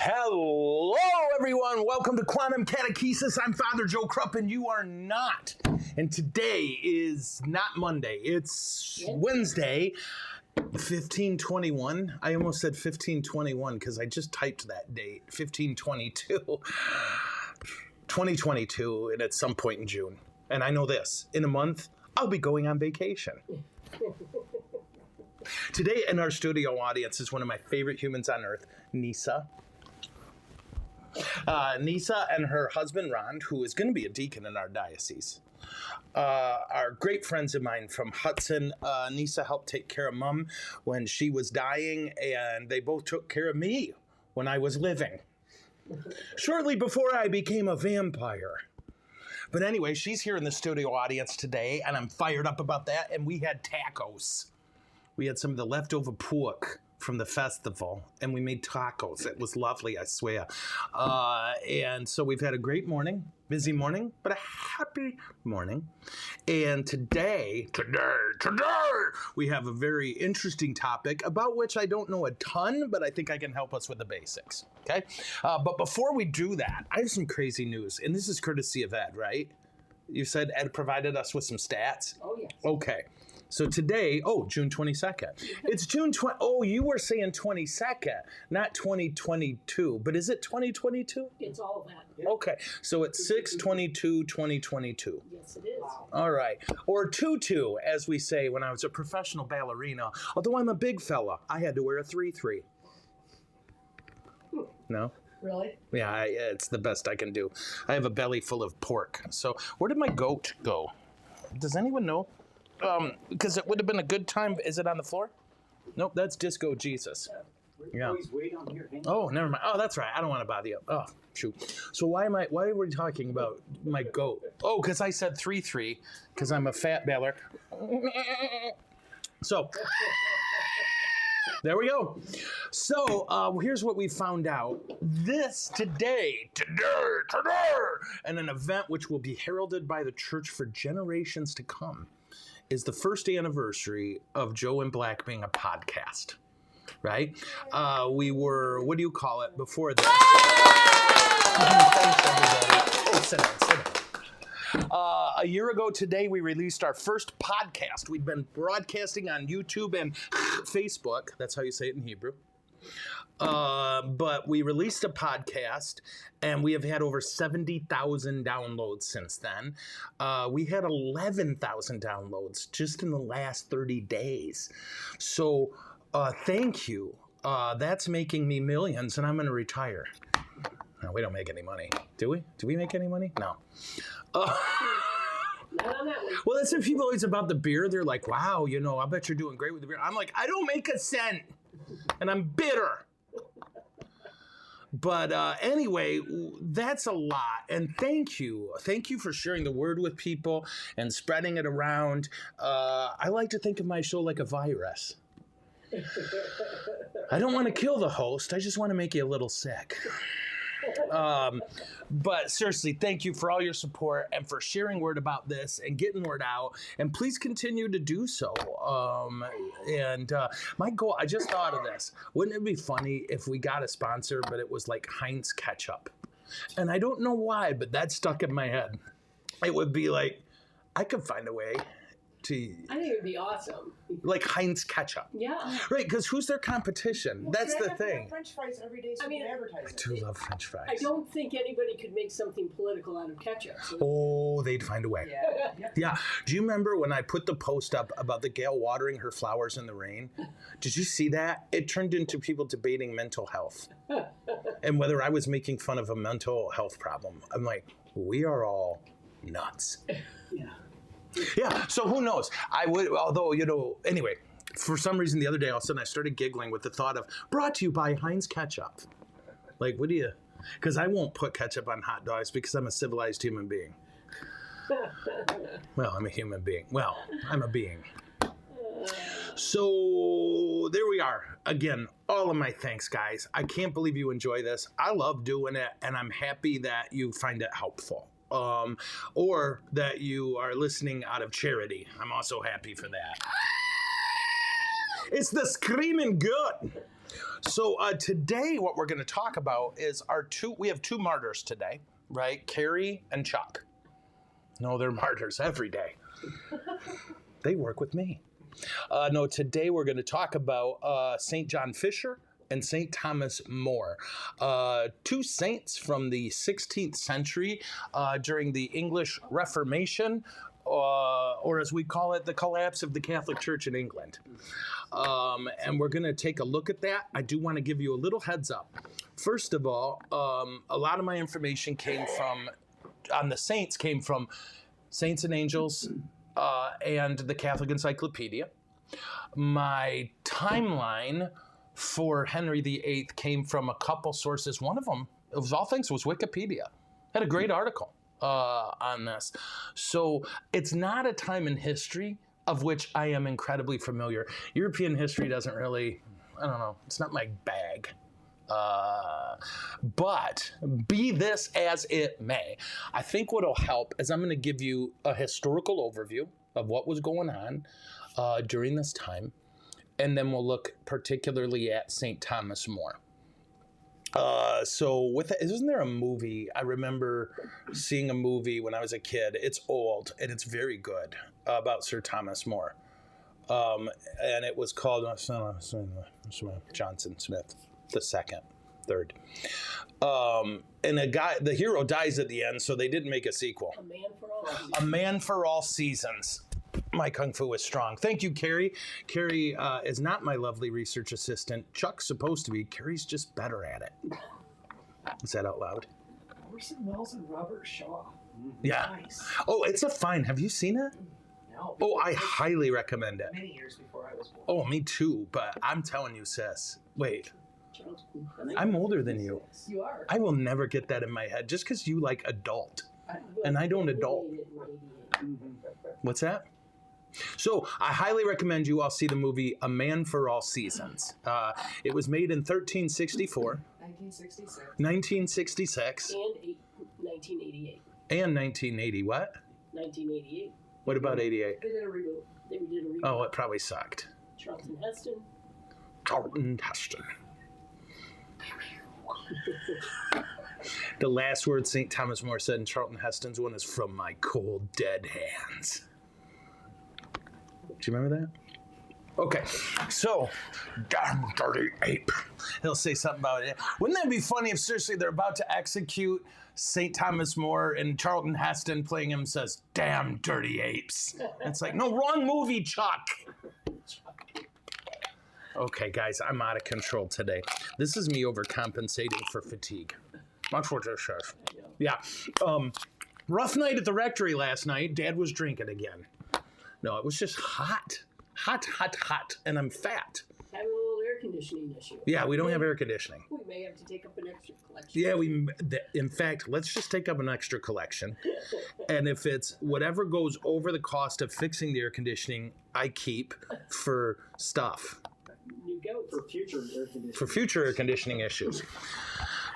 Hello, everyone. Welcome to Quantum Catechesis. I'm Father Joe Krupp, and you are not. And today is not Monday. It's Wednesday, 1521. I almost said 1521 because I just typed that date, 1522. 2022, and at some point in June. And I know this, in a month, I'll be going on vacation. Today in our studio audience is one of my favorite humans on earth, Nisa. Nisa and her husband, Ron, who is going to be a deacon in our diocese, are great friends of mine from Hudson. Nisa helped take care of Mom when she was dying, and they both took care of me when I was living. Shortly before I became a vampire. But anyway, she's here in the studio audience today, and I'm fired up about that. And we had tacos. We had some of the leftover pork from the festival, and we made tacos. It was lovely, I swear. And so we've had a great morning, busy morning, but a happy morning. And today, we have a very interesting topic about which I don't know a ton, but I think I can help us with the basics, okay? But before we do that, I have some crazy news, and this is courtesy of Ed, right? You said Ed provided us with some stats? Oh, yes. Okay. So today, June 22nd. It's June 20. Oh, you were saying 22nd, not 2022. But is it 2022? It's all of that. Yep. Okay. So it's 6/22/2022. Yes, it is. Wow. All right. Or tutu, as we say when I was a professional ballerina. Although I'm a big fella, I had to wear a 3/3. No? Really? Yeah, it's the best I can do. I have a belly full of pork. So where did my goat go? Does anyone know? Because it would have been a good time. Is it on the floor? Nope, that's Disco Jesus. Yeah. Oh, never mind. Oh, that's right. I don't want to bother you. Oh, shoot. So why are we talking about my goat? Oh, because I said 3/3, because I'm a fat baller. So there we go. So here's what we found out. Today, and an event which will be heralded by the church for generations to come, is the first anniversary of Joe and Black being a podcast, right? We were, what do you call it, before that? Thanks, everybody. Oh, sit down. A year ago today, we released our first podcast. We'd been broadcasting on YouTube and Facebook. That's how you say it in Hebrew. But we released a podcast, and we have had over 70,000 downloads since then. We had 11,000 downloads just in the last 30 days. So thank you. That's making me millions, and I'm going to retire. No, we don't make any money. Do we? Do we make any money? No. Well, that's what people always about the beer. They're like, wow, I bet you're doing great with the beer. I'm like, I don't make a cent, and I'm bitter. But anyway, that's a lot. And thank you. Thank you for sharing the word with people and spreading it around. I like to think of my show like a virus. I don't want to kill the host. I just want to make you a little sick. But seriously, thank you for all your support and for sharing word about this and getting word out. And please continue to do so. My goal, I just thought of this. Wouldn't it be funny if we got a sponsor, but it was like Heinz ketchup? And I don't know why, but that stuck in my head. It would be like, I could find a way to... I think it would be awesome. Like Heinz ketchup. Yeah. Right, because who's their competition? Well, that's the thing. French fries every day, so advertising. I do love French fries. I don't think anybody could make something political out of ketchup. So. Oh, they'd find a way. Yeah. Do you remember when I put the post up about the gal watering her flowers in the rain? Did you see that? It turned into people debating mental health and whether I was making fun of a mental health problem. I'm like, we are all nuts. Yeah, so who knows? I would, although, anyway, for some reason the other day, all of a sudden I started giggling with the thought of, brought to you by Heinz ketchup. Like, what do you, because I won't put ketchup on hot dogs because I'm a civilized human being. Well, I'm a human being. Well, I'm a being. So there we are. Again, all of my thanks, guys. I can't believe you enjoy this. I love doing it, and I'm happy that you find it helpful. Or that you are listening out of charity. I'm also happy for that. It's the screaming good. So today what we're going to talk about is we have two martyrs today, right? Carrie and Chuck. No, they're martyrs every day. They work with me. No, today we're going to talk about St. John Fisher and St. Thomas More, two saints from the 16th century during the English Reformation, or as we call it, the collapse of the Catholic Church in England. And we're going to take a look at that. I do want to give you a little heads up. First of all, a lot of my information on the saints came from Saints and Angels and the Catholic Encyclopedia. My timeline for Henry VIII came from a couple sources. One of them, of all things, was Wikipedia. Had a great article on this. So it's not a time in history of which I am incredibly familiar. European history doesn't really, I don't know, it's not my bag. But be this as it may, I think what'll help is I'm going to give you a historical overview of what was going on during this time, and then we'll look particularly at St. Thomas More. So isn't there a movie? I remember seeing a movie when I was a kid. It's old and it's very good about Sir Thomas More. And it was called Johnson Smith the second, third. And the hero dies at the end, so they didn't make a sequel. A man for all seasons. A man for all seasons. My kung fu is strong. Thank you, Carrie. Carrie is not my lovely research assistant. Chuck's supposed to be. Carrie's just better at it. Is that out loud? Orson Welles and Robert Shaw. Yeah. Nice. Oh, it's a fine. Have you seen it? No. Oh, I highly recommend it. Many years before I was born. Oh, me too. But I'm telling you, sis. Wait. Charles. I'm older than you. You are. I will never get that in my head just because you like adult. And I don't adult. What's that? So I highly recommend you all see the movie A Man for All Seasons. It was made in 1364. 1966. And 1988. And 1980. What? 1988. What about 88? They did a reboot. Oh, it probably sucked. Charlton Heston. Charlton Heston. The last word St. Thomas More said in Charlton Heston's one is "from my cold, dead hands." Do you remember that? Okay, so, damn dirty ape. He'll say something about it. Wouldn't that be funny if seriously they're about to execute St. Thomas More and Charlton Heston playing him says, damn dirty apes. It's like, no, wrong movie, Chuck. Okay, guys, I'm out of control today. This is me overcompensating for fatigue. That's what this says. Yeah. Rough night at the rectory last night. Dad was drinking again. No, it was just hot. Hot. And I'm fat. Having a little air conditioning issue. Yeah, we don't have air conditioning. We may have to take up an extra collection. Yeah, in fact, let's just take up an extra collection. And if it's whatever goes over the cost of fixing the air conditioning, I keep for stuff. You go. For future air conditioning issues.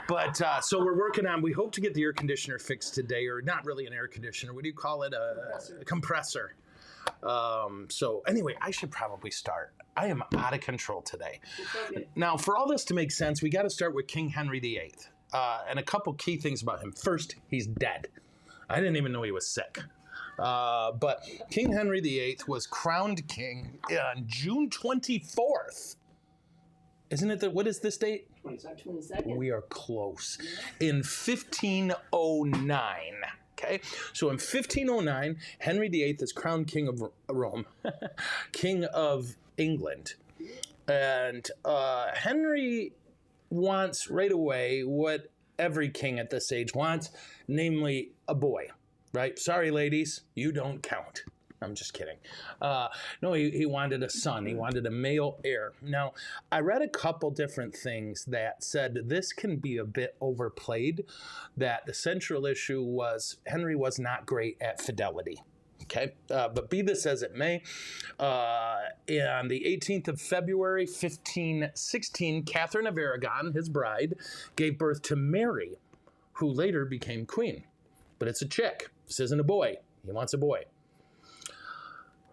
But so we're working on, we hope to get the air conditioner fixed today, or not really an air conditioner. What do you call it? A compressor. So anyway, I should probably start. I am out of control today. Now, for all this to make sense, we got to start with King Henry VIII. And a couple key things about him. First, he's dead. I didn't even know he was sick. But King Henry VIII was crowned king on June 24th. Isn't it what is this date? 22nd. We are close. In 1509. Okay, so in 1509, Henry VIII is crowned king of Rome, king of England. And Henry wants right away what every king at this age wants, namely a boy, right? Sorry, ladies, you don't count. I'm just kidding. No, he wanted a son. He wanted a male heir. Now, I read a couple different things that said this can be a bit overplayed, that the central issue was Henry was not great at fidelity. Okay, but be this as it may, on the 18th of February, 1516, Catherine of Aragon, his bride, gave birth to Mary, who later became queen. But it's a chick. This isn't a boy. He wants a boy.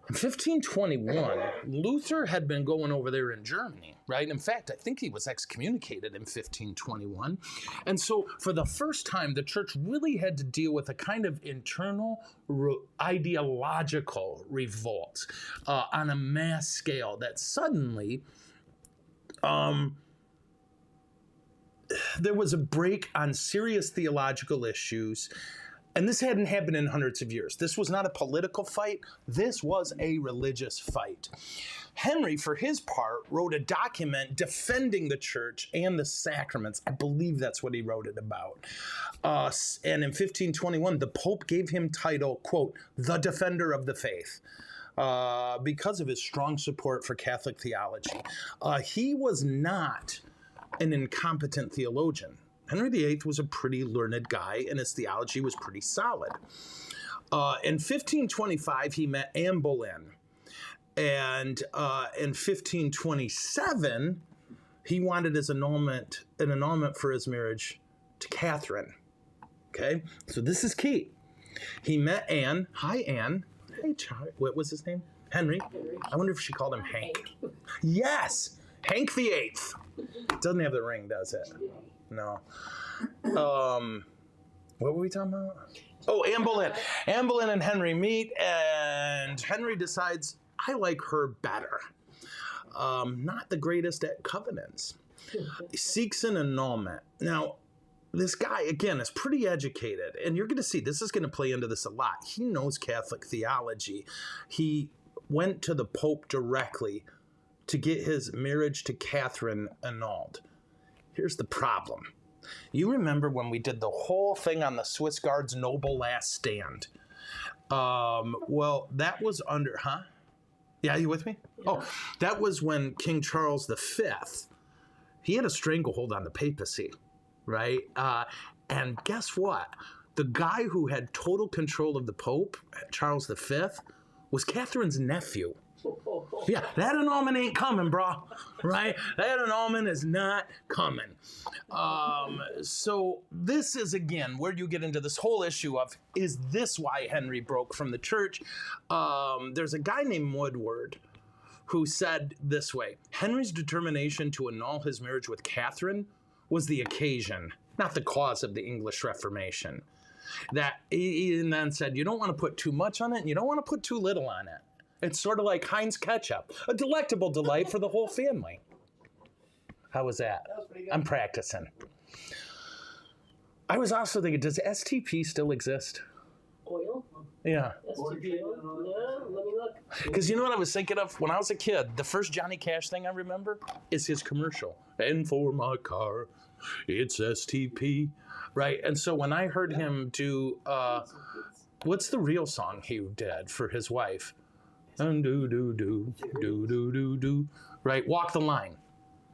In 1521, Luther had been going over there in Germany, right? In fact, I think he was excommunicated in 1521. And so for the first time, the church really had to deal with a kind of internal ideological revolt on a mass scale that suddenly there was a break on serious theological issues. And this hadn't happened in hundreds of years. This was not a political fight. This was a religious fight. Henry, for his part, wrote a document defending the church and the sacraments. I believe that's what he wrote it about. And in 1521, the Pope gave him title, quote, the defender of the faith, because of his strong support for Catholic theology. He was not an incompetent theologian. Henry VIII was a pretty learned guy, and his theology was pretty solid. In 1525, he met Anne Boleyn. And in 1527, he wanted an annulment for his marriage to Catherine. Okay? So this is key. He met Anne. Hi, Anne. Hey, Charlie. What was his name? Henry. I wonder if she called him Hank. Yes! Hank VIII. Doesn't have the ring, does it? No. What were we talking about? Oh, Anne Boleyn. Anne Boleyn and Henry meet, and Henry decides, I like her better. Not the greatest at covenants. He seeks an annulment. Now, this guy, again, is pretty educated, and you're going to see this is going to play into this a lot. He knows Catholic theology. He went to the Pope directly to get his marriage to Catherine annulled. Here's the problem. You remember when we did the whole thing on the Swiss Guards Noble Last Stand? Well, that was under, Yeah, you with me? Yeah. Oh, that was when King Charles V, he had a stranglehold on the papacy, right? And guess what? The guy who had total control of the Pope, Charles V, was Catherine's nephew. Yeah, that annulment ain't coming, bro. Right? That annulment is not coming. So this is, again, where you get into this whole issue of, is this why Henry broke from the church? There's a guy named Woodward who said this way: Henry's determination to annul his marriage with Catherine was the occasion, not the cause of the English Reformation. That he then said, you don't want to put too much on it, and you don't want to put too little on it. It's sort of like Heinz ketchup, a delectable delight for the whole family. How was that? That was pretty good. I'm practicing. I was also thinking, does STP still exist? Oil? Yeah. STP oil? Yeah, let me look. Because you know what I was thinking of? When I was a kid, the first Johnny Cash thing I remember is his commercial. And for my car, it's STP. Right? And so when I heard him do, what's the real song he did for his wife? And do. Right? Walk the Line.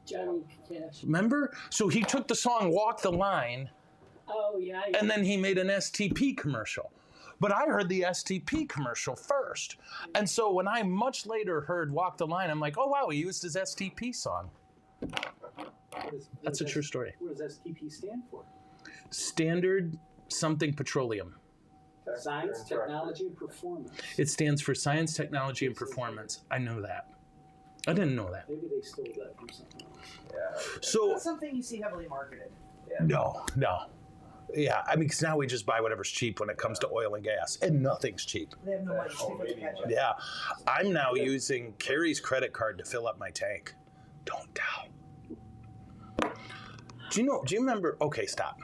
Johnny Cash. Remember? So he took the song Walk the Line. Oh, yeah. And then he made an STP commercial. But I heard the STP commercial first. And so when I much later heard Walk the Line, I'm like, oh, wow, he used his STP song. That's a true story. What does STP stand for? Standard something petroleum. Science, Technology, and Performance. It stands for Science, Technology, and Performance. I know that. I didn't know that. Maybe they stole that from something else. Yeah. So That's something you see heavily marketed. Yeah. no. Yeah, I mean, because now we just buy whatever's cheap when it comes to oil and gas, and nothing's cheap. They have no money to catch up. Yeah, I'm now using Carrie's credit card to fill up my tank. Don't tell. Do you remember? Okay, stop.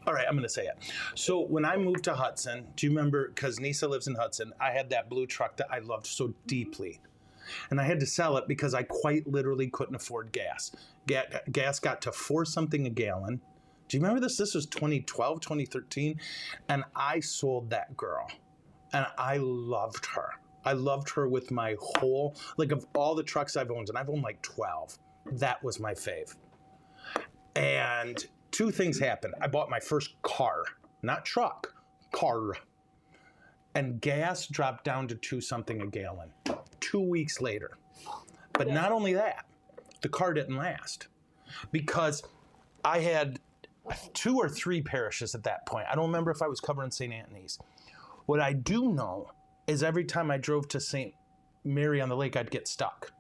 All right, I'm going to say it. So when I moved to Hudson, do you remember, because Nisa lives in Hudson, I had that blue truck that I loved so deeply. And I had to sell it because I quite literally couldn't afford gas. Gas got to $4 something a gallon. Do you remember this? This was 2012, 2013. And I sold that girl. And I loved her. I loved her with my whole, like, of all the trucks I've owned, and I've owned like 12, that was my fave. And two things happened. I bought my first car, not truck, car. And gas dropped down to $2 something a gallon 2 weeks later. But not only that, the car didn't last because I had 2 or 3 parishes at that point. I don't remember if I was covering St. Anthony's. What I do know is every time I drove to St. Mary on the Lake, I'd get stuck.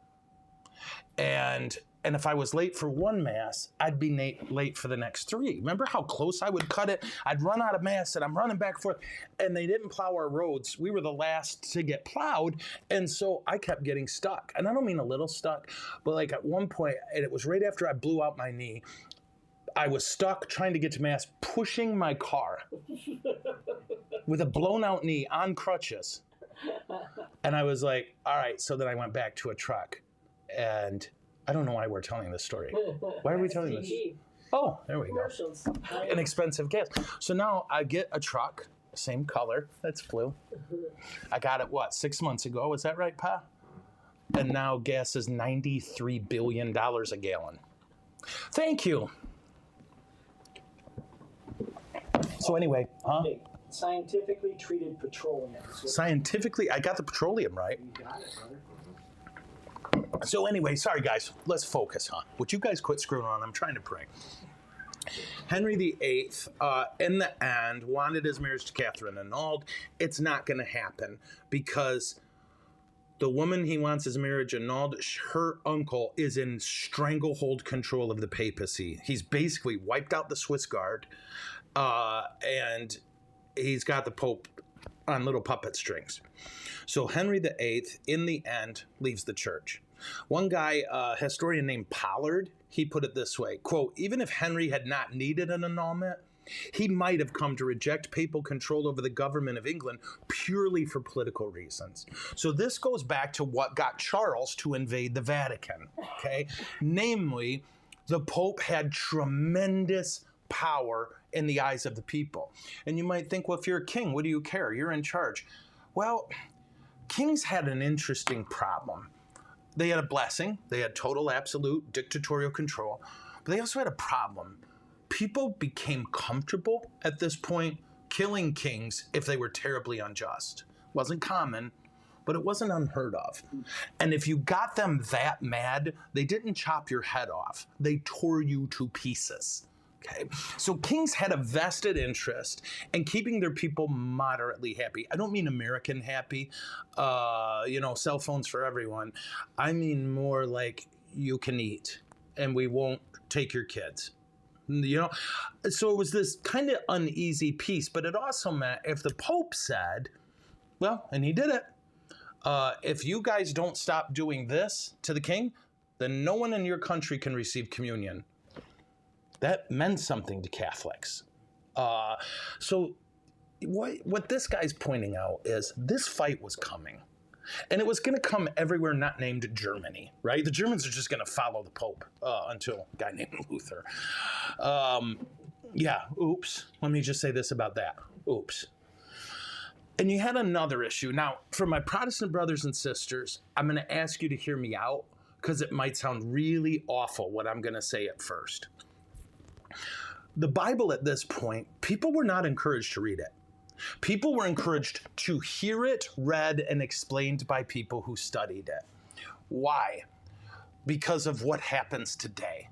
And if I was late for one Mass, I'd be late for the next 3. Remember how close I would cut it? I'd run out of Mass and I'm running back and forth. And they didn't plow our roads. We were the last to get plowed. And so I kept getting stuck. And I don't mean a little stuck, but like at one point, and it was right after I blew out my knee, I was stuck trying to get to Mass, pushing my car with a blown out knee on crutches. And I was like, all right. So then I went back to a truck. And I don't know why we're telling this story. Why are we telling this? Oh, there we go. Commercials. An expensive gas. So now I get a truck, same color, that's blue. I got it, 6 months ago? Was that right, Pa? And now gas is $93 billion a gallon. Thank you. So anyway, Hey, scientifically treated petroleum. Scientifically, I got the petroleum right. You got it, brother. So anyway, sorry guys, let's focus, Would you guys quit screwing on? I'm trying to pray. Henry VIII, in the end, wanted his marriage to Catherine annulled. It's not going to happen because the woman he wants his marriage annulled, her uncle is in stranglehold control of the papacy. He's basically wiped out the Swiss Guard, and he's got the Pope on little puppet strings. So Henry VIII, in the end, leaves the church. One guy, a historian named Pollard, he put it this way, quote, even if Henry had not needed an annulment, he might have come to reject papal control over the government of England purely for political reasons. So this goes back to what got Charles to invade the Vatican, okay? Namely, the Pope had tremendous power in the eyes of the people. And you might think, well, if you're a king, what do you care? You're in charge. Well, kings had an interesting problem. They had a blessing. They had total, absolute dictatorial control. But they also had a problem. People became comfortable at this point killing kings if they were terribly unjust. It wasn't common, but it wasn't unheard of. And if you got them that mad, they didn't chop your head off. They tore you to pieces. Okay, so kings had a vested interest in keeping their people moderately happy. I don't mean American happy, cell phones for everyone. I mean more like you can eat and we won't take your kids. So it was this kind of uneasy peace, but it also meant if the Pope said, well, and he did it, if you guys don't stop doing this to the king, then no one in your country can receive communion. That meant something to Catholics. So what this guy's pointing out is this fight was coming. And it was going to come everywhere not named Germany, right? The Germans are just going to follow the Pope until a guy named Luther. Oops. Let me just say this about that. Oops. And you had another issue. Now, for my Protestant brothers and sisters, I'm going to ask you to hear me out because it might sound really awful what I'm going to say at first. The Bible at this point, people were not encouraged to read it. People were encouraged to hear it read and explained by people who studied it. Why? Because of what happens today,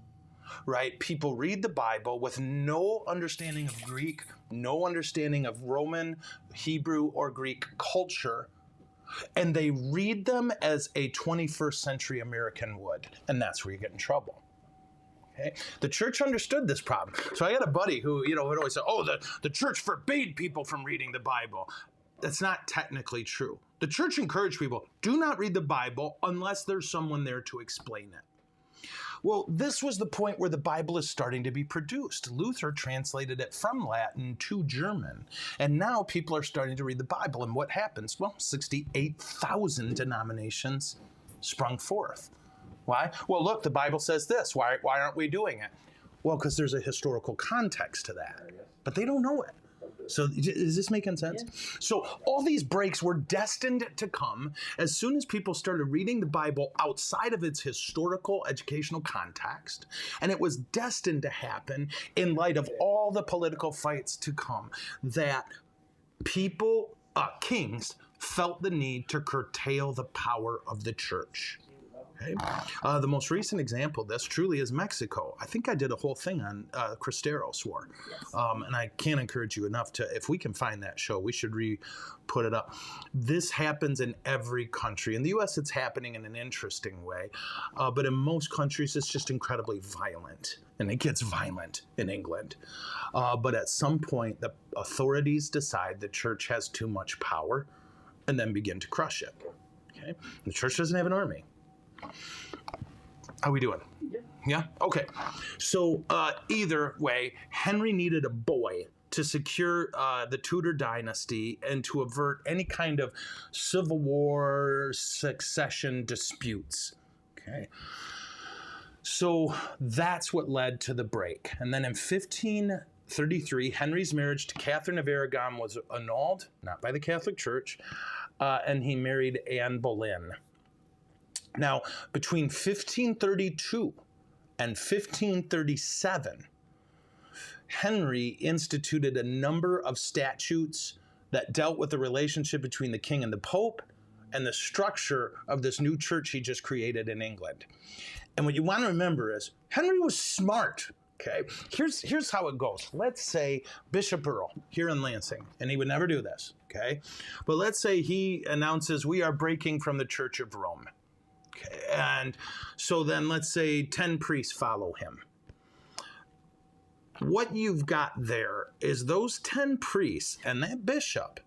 right? People read the Bible with no understanding of Greek, no understanding of Roman, Hebrew, or Greek culture, and they read them as a 21st century American would, and that's where you get in trouble. Okay. The church understood this problem. So I had a buddy who, would always say, the church forbade people from reading the Bible. That's not technically true. The church encouraged people, do not read the Bible unless there's someone there to explain it. Well, this was the point where the Bible is starting to be produced. Luther translated it from Latin to German. And now people are starting to read the Bible. And what happens? Well, 68,000 denominations sprung forth. Why? Well, look, the Bible says this. Why aren't we doing it? Well, because there's a historical context to that. But they don't know it. So is this making sense? Yeah. So all these breaks were destined to come as soon as people started reading the Bible outside of its historical educational context. And it was destined to happen in light of all the political fights to come, that kings felt the need to curtail the power of the church. Okay. The most recent example of this truly is Mexico. I think I did a whole thing on Cristeros War. Yes. And I can't encourage you enough to, if we can find that show, we should put it up. This happens in every country. In the U.S., it's happening in an interesting way. But in most countries, it's just incredibly violent. And it gets violent in England. But at some point, the authorities decide the church has too much power and then begin to crush it. Okay? The church doesn't have an army. How we doing? Yeah? Okay. So either way, Henry needed a boy to secure the Tudor dynasty and to avert any kind of civil war succession disputes. Okay. So that's what led to the break. And then in 1533, Henry's marriage to Catherine of Aragon was annulled, not by the Catholic Church, and he married Anne Boleyn. Now, between 1532 and 1537, Henry instituted a number of statutes that dealt with the relationship between the king and the pope and the structure of this new church he just created in England. And what you want to remember is Henry was smart. Okay, here's how it goes. Let's say Bishop Earl here in Lansing, and he would never do this, okay? But let's say he announces we are breaking from the Church of Rome. Okay, and so then let's say 10 priests follow him. What you've got there is those 10 priests and that bishop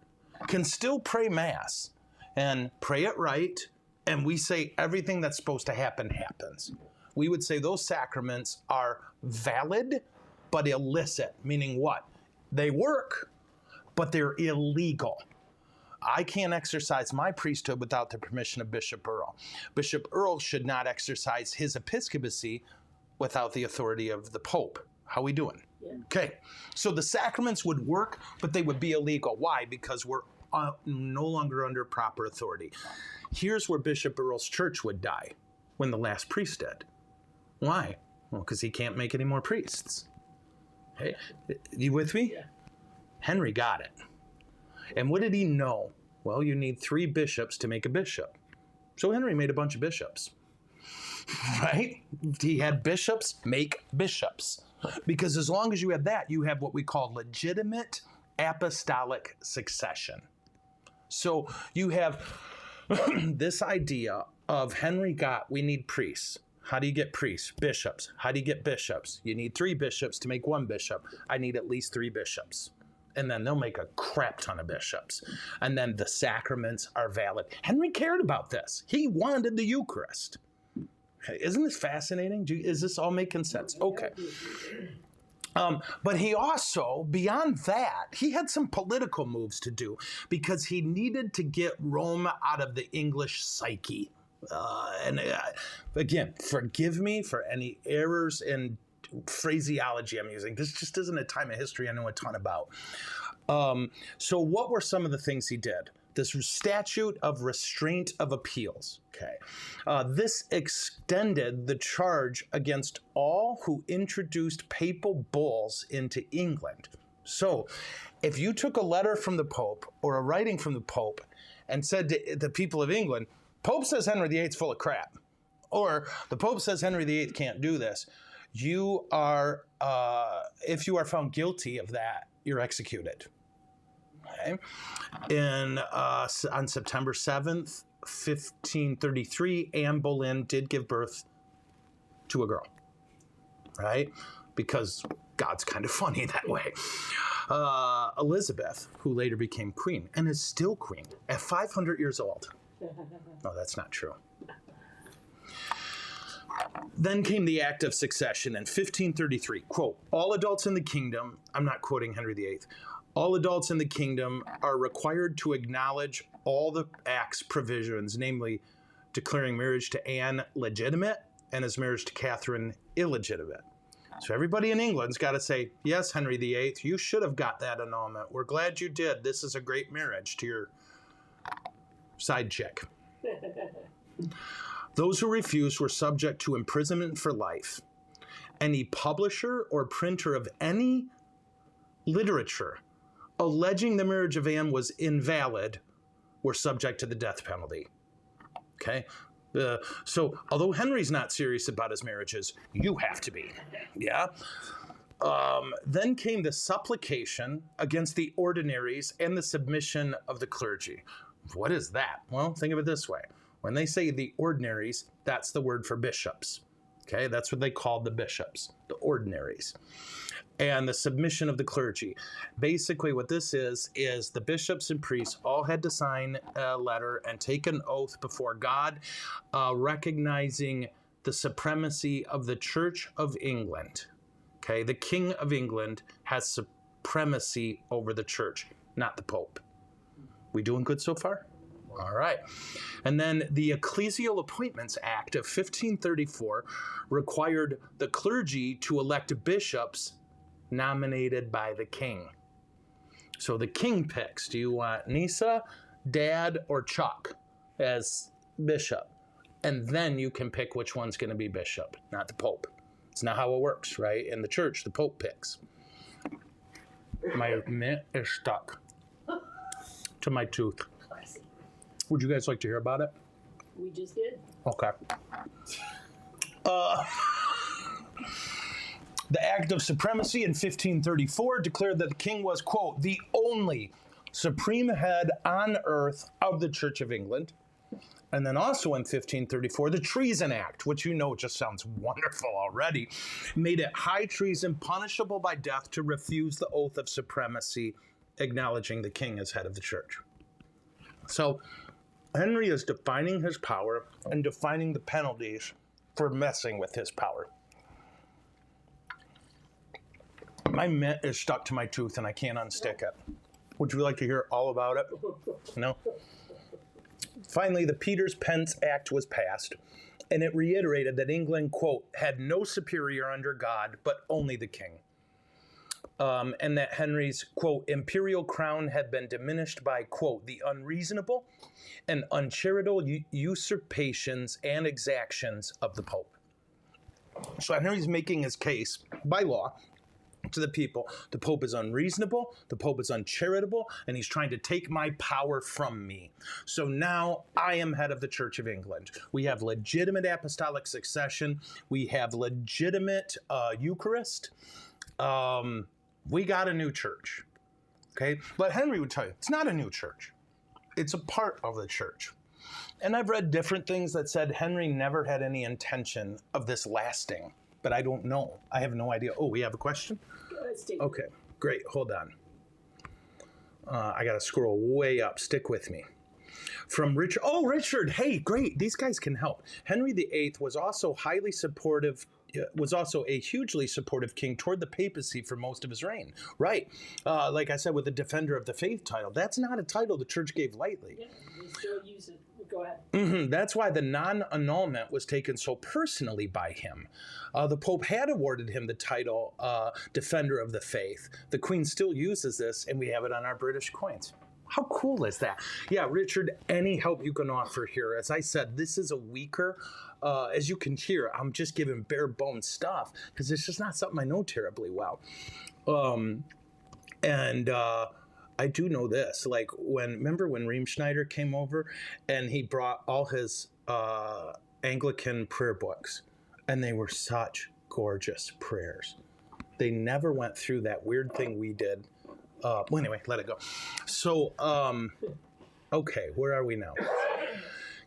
can still pray Mass and pray it right, and we say everything that's supposed to happen happens. We would say those sacraments are valid but illicit, meaning what? They work, but they're illegal. I can't exercise my priesthood without the permission of Bishop Earl. Bishop Earl should not exercise his episcopacy without the authority of the Pope. How we doing? Yeah. Okay, so the sacraments would work, but they would be illegal. Why? Because we're no longer under proper authority. Here's where Bishop Earl's church would die, when the last priest did. Why? Well, because he can't make any more priests. Hey, you with me? Yeah. Henry got it. And what did he know? Well, you need 3 bishops to make a bishop. So Henry made a bunch of bishops, right? He had bishops make bishops. Because as long as you have that, you have what we call legitimate apostolic succession. So you have this idea of Henry we need priests. How do you get priests? Bishops. How do you get bishops? You need 3 bishops to make 1 bishop. I need at least 3 bishops. And then they'll make a crap ton of bishops. And then the sacraments are valid. Henry cared about this. He wanted the Eucharist. Okay, isn't this fascinating? Is this all making sense? Okay. But he also, beyond that, he had some political moves to do because he needed to get Rome out of the English psyche. Again, forgive me for any errors in phraseology I'm using. This just isn't a time of history I know a ton about. So what were some of the things he did? This Statute of Restraint of Appeals. Okay, this extended the charge against all who introduced papal bulls into England. So if you took a letter from the Pope or a writing from the Pope and said to the people of England, Pope says Henry VIII's full of crap, or the Pope says Henry VIII can't do this, you are, if you are found guilty of that, you're executed. Okay. On September 7th, 1533, Anne Boleyn did give birth to a girl, right? Because God's kind of funny that way. Elizabeth, who later became queen, and is still queen, at 500 years old. No, that's not true. Then came the Act of Succession in 1533. Quote, all adults in the kingdom, I'm not quoting Henry VIII, all adults in the kingdom are required to acknowledge all the Act's provisions, namely declaring marriage to Anne legitimate and his marriage to Catherine illegitimate. So everybody in England's got to say, yes, Henry VIII, you should have got that annulment. We're glad you did. This is a great marriage to your side chick. Those who refused were subject to imprisonment for life. Any publisher or printer of any literature alleging the marriage of Anne was invalid were subject to the death penalty. Okay? So although Henry's not serious about his marriages, you have to be. Yeah. Then came the supplication against the ordinaries and the submission of the clergy. What is that? Well, think of it this way. When they say the ordinaries, that's the word for bishops. Okay, that's what they called the bishops, the ordinaries. And the submission of the clergy. Basically what this is the bishops and priests all had to sign a letter and take an oath before God, recognizing the supremacy of the Church of England. Okay, the King of England has supremacy over the church, not the Pope. We doing good so far? All right. And then the Ecclesial Appointments Act of 1534 required the clergy to elect bishops nominated by the king. So the king picks, do you want Nisa, Dad, or Chuck as bishop? And then you can pick which one's going to be bishop, not the Pope. It's not how it works, right? In the church, the Pope picks. My mitt is stuck to my tooth. Would you guys like to hear about it? We just did. Okay. The Act of Supremacy in 1534 declared that the king was, quote, the only supreme head on earth of the Church of England. And then also in 1534, the Treason Act, which you know just sounds wonderful already, made it high treason punishable by death to refuse the oath of supremacy, acknowledging the king as head of the church. So Henry is defining his power and defining the penalties for messing with his power. My mitt is stuck to my tooth and I can't unstick it. Would you like to hear all about it? No? Finally, the Peters-Pence Act was passed, and it reiterated that England, quote, had no superior under God, but only the king. And that Henry's, quote, imperial crown had been diminished by, quote, the unreasonable and uncharitable usurpations and exactions of the Pope. So Henry's making his case by law to the people. The Pope is unreasonable, the Pope is uncharitable, and he's trying to take my power from me. So now I am head of the Church of England. We have legitimate apostolic succession. We have legitimate Eucharist. We got a new church. Okay? But Henry would tell you, it's not a new church. It's a part of the church. And I've read different things that said Henry never had any intention of this lasting. But I don't know. I have no idea. Oh, we have a question? Okay, great. Hold on. I got to scroll way up. Stick with me. From Richard. Oh, Richard. Hey, great. These guys can help. Henry VIII was also highly supportive, was also a hugely supportive king toward the papacy for most of his reign. Right. Like I said, with the Defender of the Faith title. That's not a title the church gave lightly. Yeah, we still use it. Go ahead. That's why the non-annulment was taken so personally by him. The Pope had awarded him the title Defender of the Faith. The Queen still uses this, and we have it on our British coins. How cool is that? Yeah, Richard, any help you can offer here. As I said, this is a weaker, as you can hear, I'm just giving bare bones stuff, because it's just not something I know terribly well. I do know this, like remember when Reimschneider came over and he brought all his Anglican prayer books, and they were such gorgeous prayers. They never went through that weird thing we did. Well, anyway, let it go. So, okay, where are we now?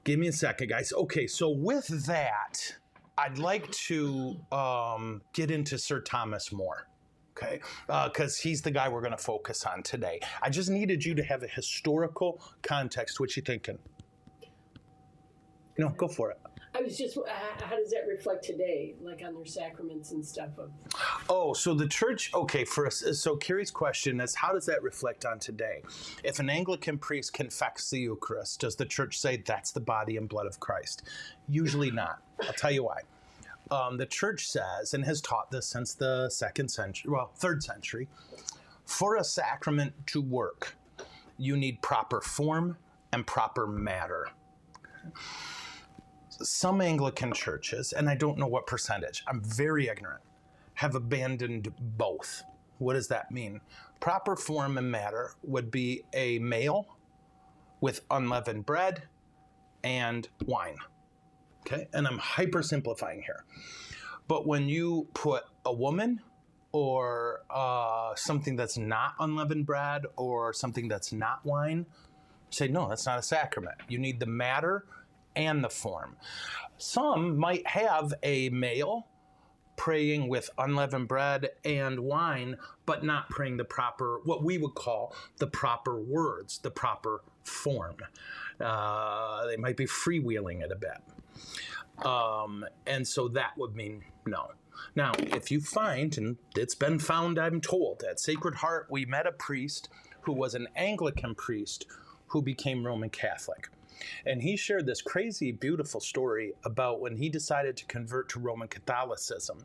Give me a second, guys. Okay, so with that, I'd like to get into Sir Thomas More. Okay, because he's the guy we're going to focus on today. I just needed you to have a historical context. What you thinking? No, go for it. I was just, how does that reflect today, like on their sacraments and stuff? Oh, so the church, okay, so Carrie's question is, how does that reflect on today? If an Anglican priest confects the Eucharist, does the church say that's the body and blood of Christ? Usually not. I'll tell you why. The church says, and has taught this since the 3rd century, for a sacrament to work, you need proper form and proper matter. Some Anglican churches, and I don't know what percentage, I'm very ignorant, have abandoned both. What does that mean? Proper form and matter would be a meal with unleavened bread and wine. Okay, and I'm hyper simplifying here. But when you put a woman or something that's not unleavened bread or something that's not wine, say, no, that's not a sacrament. You need the matter and the form. Some might have a male praying with unleavened bread and wine, but not praying the proper, what we would call the proper words, the proper form. They might be freewheeling it a bit. And so that would mean no. Now, if you find, and it's been found, I'm told, at Sacred Heart, we met a priest who was an Anglican priest who became Roman Catholic. And he shared this crazy, beautiful story about when he decided to convert to Roman Catholicism.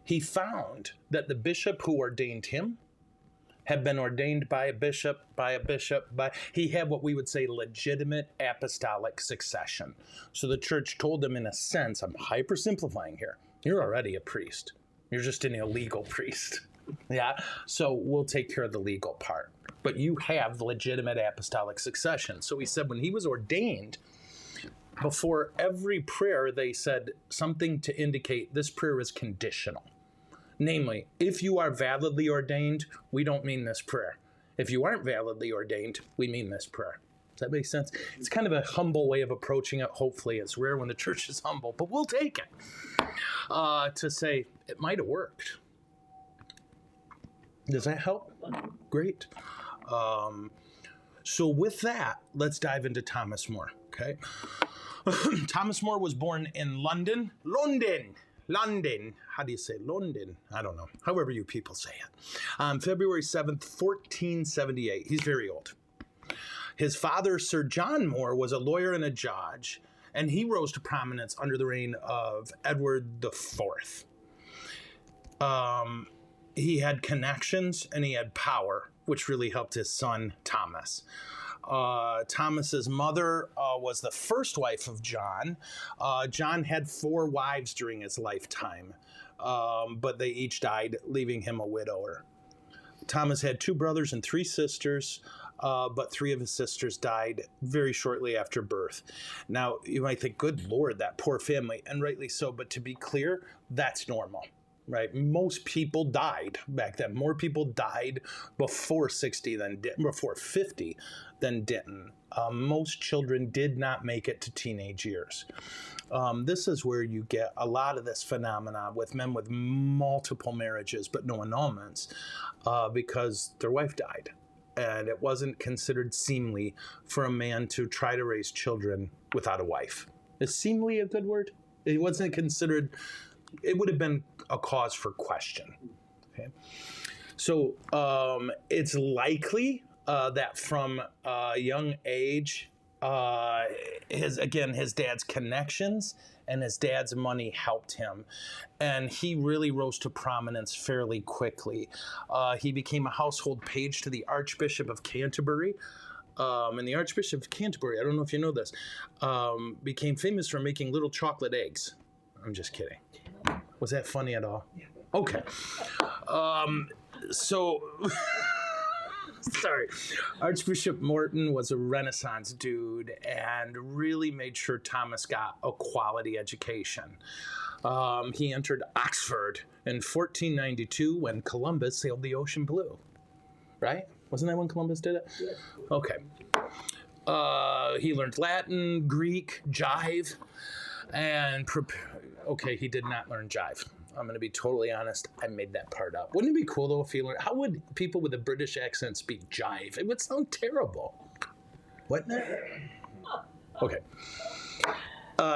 He found that the bishop who ordained him had been ordained by a bishop, he had what we would say legitimate apostolic succession. So the church told him, in a sense, I'm hyper-simplifying here, you're already a priest. You're just an illegal priest. Yeah, so we'll take care of the legal part. But you have legitimate apostolic succession. So he said when he was ordained, before every prayer, they said something to indicate this prayer is conditional. Namely, if you are validly ordained, we don't mean this prayer. If you aren't validly ordained, we mean this prayer. Does that make sense? It's kind of a humble way of approaching it. Hopefully, it's rare when the church is humble, but we'll take it. To say, it might have worked. Does that help? Great. So with that, let's dive into Thomas More, okay? Thomas More was born in London. How do you say London? I don't know. However you people say it. On February 7th, 1478. He's very old. His father, Sir John More, was a lawyer and a judge, and he rose to prominence under the reign of Edward IV. He had connections and he had power, which really helped his son, Thomas. Thomas's mother was the first wife of John. John had 4 wives during his lifetime, but they each died, leaving him a widower. Thomas had 2 brothers and 3 sisters, but 3 of his sisters died very shortly after birth. Now, you might think, good Lord, that poor family, and rightly so, but to be clear, that's normal. Right, most people died back then. More people died before 60 than before 50 than didn't. Most children did not make it to teenage years. This is where you get a lot of this phenomena with men with multiple marriages but no annulments because their wife died, and it wasn't considered seemly for a man to try to raise children without a wife. Is seemly a good word? It wasn't considered. It would have been a cause for question. Okay, so it's likely that from a young age, his dad's connections and his dad's money helped him, and he really rose to prominence fairly quickly. He became a household page to the Archbishop of Canterbury. And the Archbishop of Canterbury, I don't know if you know this, became famous for making little chocolate eggs. I'm just kidding. Was that funny at all? Yeah. Okay. Sorry. Archbishop Morton was a Renaissance dude and really made sure Thomas got a quality education. He entered Oxford in 1492 when Columbus sailed the ocean blue. Right? Wasn't that when Columbus did it? Yeah. Okay. He learned Latin, Greek, jive, and okay, he did not learn jive. I'm going to be totally honest. I made that part up. Wouldn't it be cool, though, if he learned? How would people with a British accent speak jive? It would sound terrible. Wouldn't it? Okay.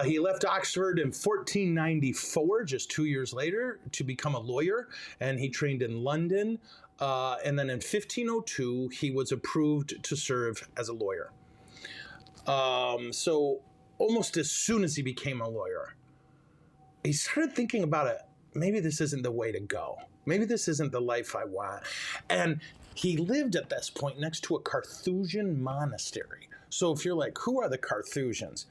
He left Oxford in 1494, just 2 years later, to become a lawyer, and he trained in London. And then in 1502, he was approved to serve as a lawyer. So almost as soon as he became a lawyer, he started thinking about it. Maybe this isn't the way to go. Maybe this isn't the life I want. And he lived at this point next to a Carthusian monastery. So if you're like, who are the Carthusians?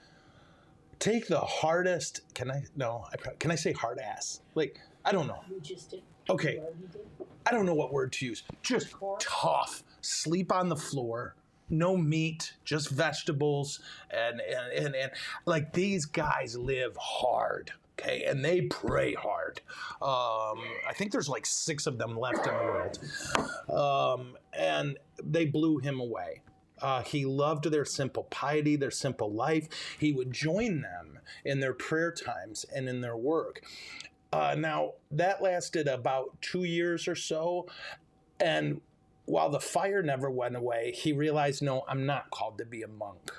Take the hardest, can I say hard ass? Like, I don't know. You just did. Okay. I don't know what word to use. Just tough. Sleep on the floor. no meat, just vegetables, and like these guys live hard. Okay, and they pray hard. I think there's like 6 of them left in the world. And they blew him away. He loved their simple piety, their simple life. He would join them in their prayer times and in their work. Now, that lasted about 2 years or so. And while the fire never went away, he realized, no, I'm not called to be a monk.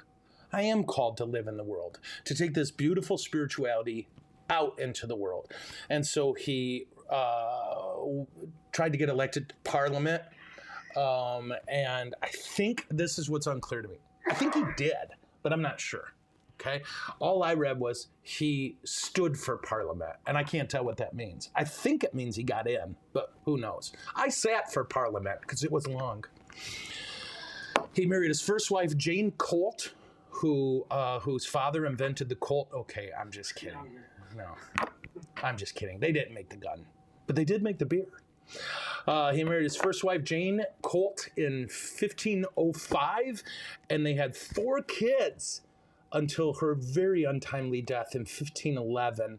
I am called to live in the world, to take this beautiful spirituality out into the world. And so he tried to get elected to Parliament. And I think this is what's unclear to me. I think he did, but I'm not sure. Okay. All I read was he stood for Parliament, and I can't tell what that means. I think it means he got in, but who knows? I sat for Parliament because it was long. He married his first wife, Jane Colt, whose father invented the Colt. Okay, I'm just kidding. No, I'm just kidding. They didn't make the gun, but they did make the beer. He married his first wife, Jane Colt, in 1505, and they had 4 kids until her very untimely death in 1511.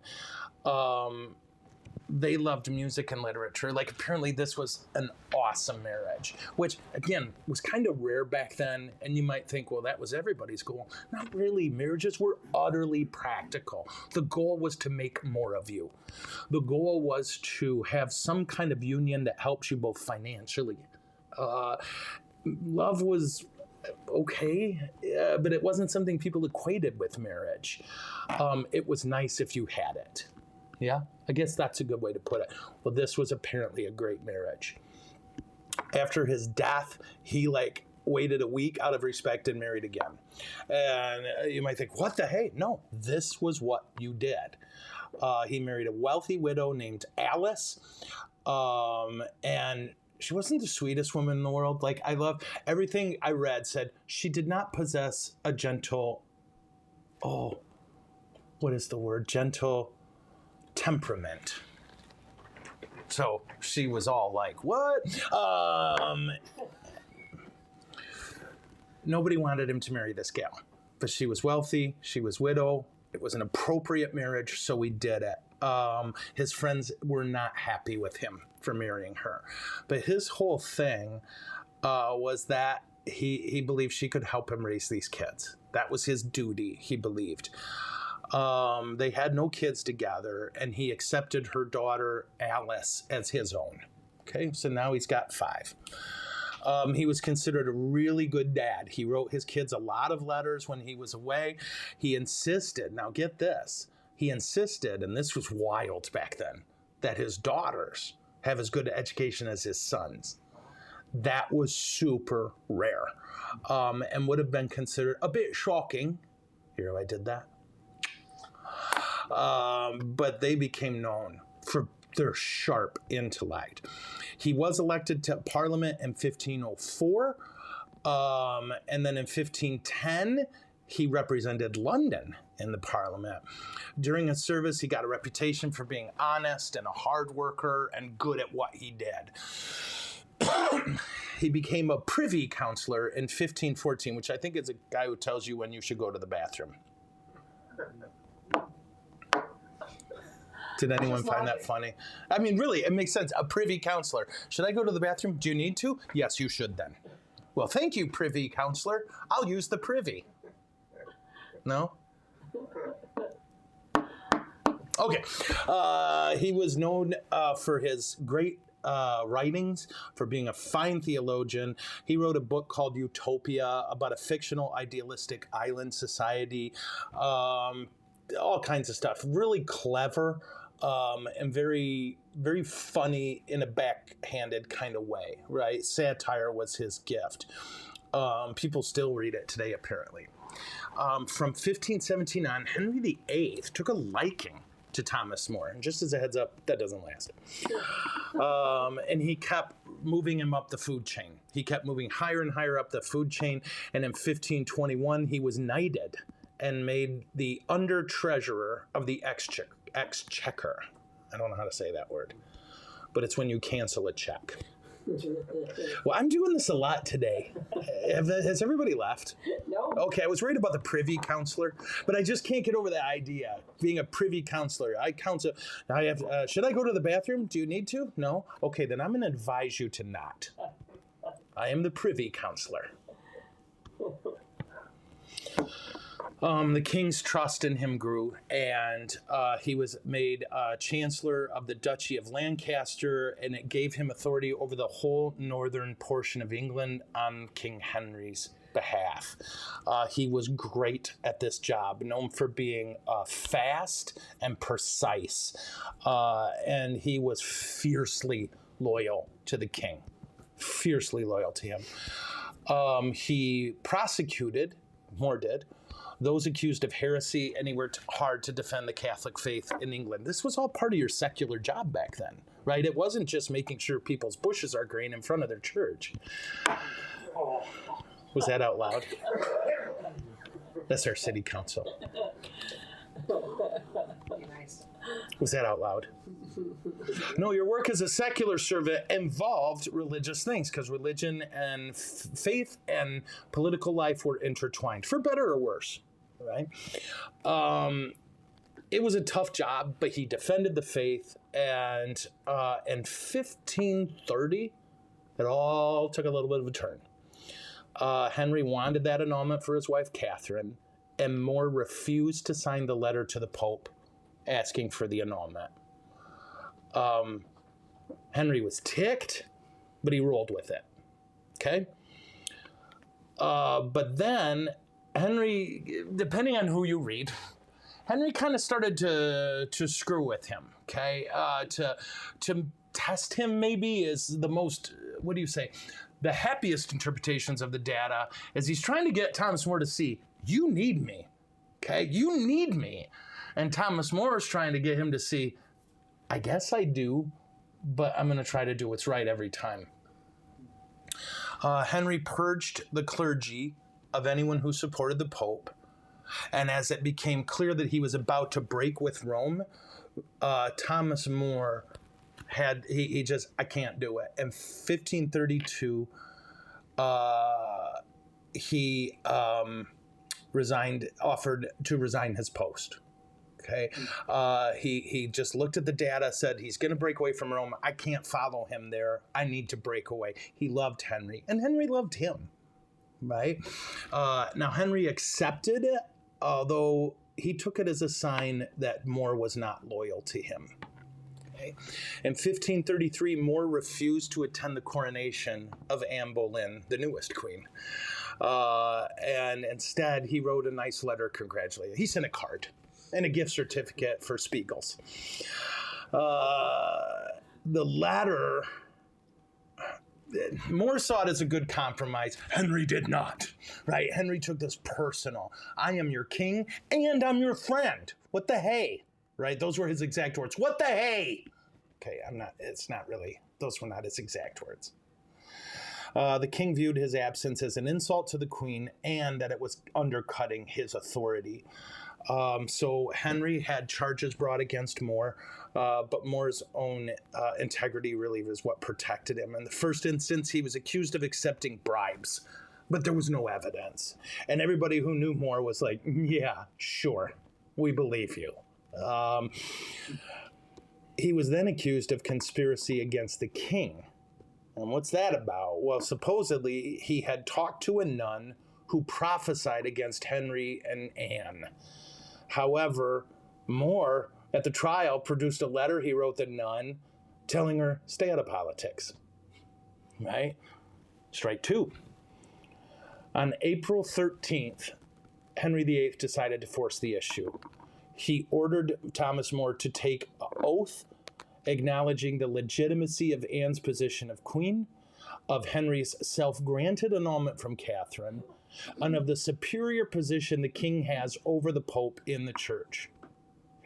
They loved music and literature. Like, apparently this was an awesome marriage, which, again, was kind of rare back then. And you might think, well, that was everybody's goal. Not really. Marriages were utterly practical. The goal was to make more of you. The goal was to have some kind of union that helps you both financially. Love was okay, but it wasn't something people equated with marriage. It was nice if you had it. Yeah, I guess that's a good way to put it. Well, this was apparently a great marriage. After his death, he waited a week out of respect and married again. And you might think, what the hey? No, this was what you did. He married a wealthy widow named Alice, and she wasn't the sweetest woman in the world. Like, I love everything I read said she did not possess a gentle, what is the word? Gentle temperament. So she was all like, what? Nobody wanted him to marry this gal, but she was wealthy. She was widow. It was an appropriate marriage, so we did it. His friends were not happy with him for marrying her, but his whole thing was that he believed she could help him raise these kids. That was his duty, he believed. They had no kids together, and he accepted her daughter, Alice, as his own. Okay, so now he's got 5. He was considered a really good dad. He wrote his kids a lot of letters when he was away. He insisted, now get this, he insisted, and this was wild back then, that his daughters have as good an education as his sons. That was super rare, and would have been considered a bit shocking. Here, I did that. But they became known for their sharp intellect. He was elected to Parliament in 1504, and then in 1510, he represented London in the Parliament. During his service, he got a reputation for being honest and a hard worker and good at what he did. He became a privy councillor in 1514, which I think is a guy who tells you when you should go to the bathroom. Did anyone find that funny? I mean, really, it makes sense. A privy councillor. Should I go to the bathroom? Do you need to? Yes, you should then. Well, thank you, privy councillor. I'll use the privy. No? Okay. He was known for his great writings, for being a fine theologian. He wrote a book called Utopia about a fictional idealistic island society. All kinds of stuff. Really clever. And very, very funny in a backhanded kind of way, right? Satire was his gift. People still read it today, apparently. From 1517 on, Henry VIII took a liking to Thomas More. And just as a heads up, that doesn't last. And he kept moving him up the food chain. He kept moving higher and higher up the food chain. And in 1521, he was knighted and made the under-treasurer of the exchequer. I don't know how to say that word, but it's when you cancel a check. Well, I'm doing this a lot today. Has everybody left? No. Okay, I was worried about the privy counselor, but I just can't get over the idea being a privy counselor. I have. Should I go to the bathroom? Do you need to? No. Okay, then I'm going to advise you to not. I am the privy counselor. The king's trust in him grew, and he was made Chancellor of the Duchy of Lancaster, and it gave him authority over the whole northern portion of England on King Henry's behalf. He was great at this job, known for being fast and precise, and he was fiercely loyal to the king, fiercely loyal to him. He prosecuted, More did, those accused of heresy, and he worked hard to defend the Catholic faith in England. This was all part of your secular job back then, right? It wasn't just making sure people's bushes are green in front of their church. Was that out loud? That's our city council. Nice. Was that out loud? No, your work as a secular servant involved religious things, because religion and faith and political life were intertwined, for better or worse, right? It was a tough job, but he defended the faith, and in 1530, it all took a little bit of a turn. Henry wanted that annulment for his wife, Catherine, and More refused to sign the letter to the Pope asking for the annulment. Henry was ticked, but he rolled with it. Okay? But then Henry, depending on who you read, Henry kind of started to screw with him. Okay? To test him maybe is the most, what do you say? The happiest interpretations of the data is he's trying to get Thomas More to see, you need me. Okay? You need me. And Thomas More is trying to get him to see, I guess I do, but I'm going to try to do what's right every time. Henry purged the clergy of anyone who supported the Pope. And as it became clear that he was about to break with Rome, Thomas More he just, I can't do it. In 1532, he offered to resign his post. Okay, he just looked at the data, said he's going to break away from Rome. I can't follow him there. I need to break away. He loved Henry, and Henry loved him, right? Now, Henry accepted it, although he took it as a sign that More was not loyal to him. Okay? In 1533, More refused to attend the coronation of Anne Boleyn, the newest queen. And instead, he wrote a nice letter congratulating. He sent a card and a gift certificate for Spiegels. The latter, More saw it as a good compromise. Henry did not, right? Henry took this personal. I am your king and I'm your friend. What the hey, right? Those were his exact words. What the hey? Okay, it's not really, those were not his exact words. The king viewed his absence as an insult to the queen and that it was undercutting his authority. So Henry had charges brought against More, but More's own integrity really was what protected him. In the first instance, he was accused of accepting bribes, but there was no evidence. And everybody who knew More was like, yeah, sure, we believe you. He was then accused of conspiracy against the king. And what's that about? Well, supposedly he had talked to a nun who prophesied against Henry and Anne. However, More, at the trial, produced a letter he wrote the nun telling her, stay out of politics. Right? Strike two. On April 13th, Henry VIII decided to force the issue. He ordered Thomas More to take an oath acknowledging the legitimacy of Anne's position of queen, of Henry's self-granted annulment from Catherine, and of the superior position the king has over the Pope in the church.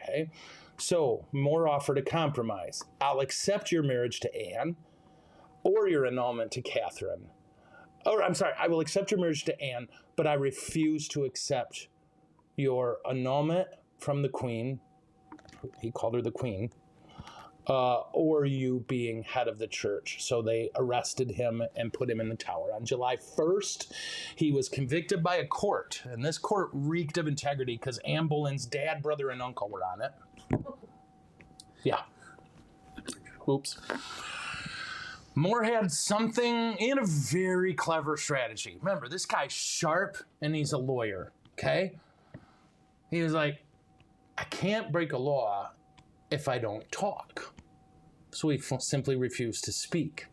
Okay? So, More offered a compromise. I'll accept your marriage to Anne or your annulment to Catherine. Or, I'm sorry, I will accept your marriage to Anne, but I refuse to accept your annulment from the queen. He called her the queen. or you being head of the church. So they arrested him and put him in the tower. On July 1st, he was convicted by a court, and this court reeked of integrity because Anne Boleyn's dad, brother, and uncle were on it. Yeah. Oops. Moore had something in a very clever strategy. Remember, this guy's sharp, and he's a lawyer, okay? He was like, I can't break a law if I don't talk. So he simply refused to speak.